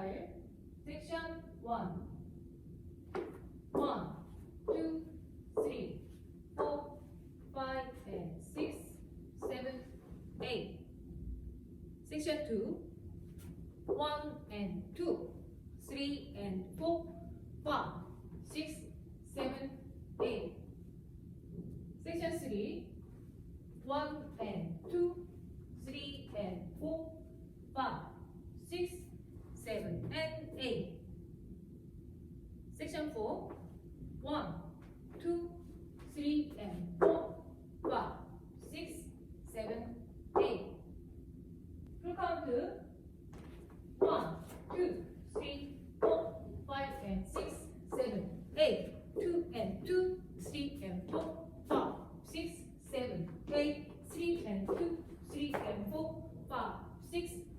스타일 섹션 1 1, 2, 3, 4, 5 and 6, 7, 8 섹션 2 1 and 2, 3 and 4, 5, 6, 7, 8 섹션 3 1 and 2, 3 and 4, 5, 6, 7 and 8 섹션 4 1, 2, 3 and 4, 5, 6, 7, 8 풀카운트 1, 2, 3, 4, 5 and 6, 7, 8 2 and 2, 3 and 4, 5, 6, 7, 8 3 and 2, 3 and 4, 5, 6,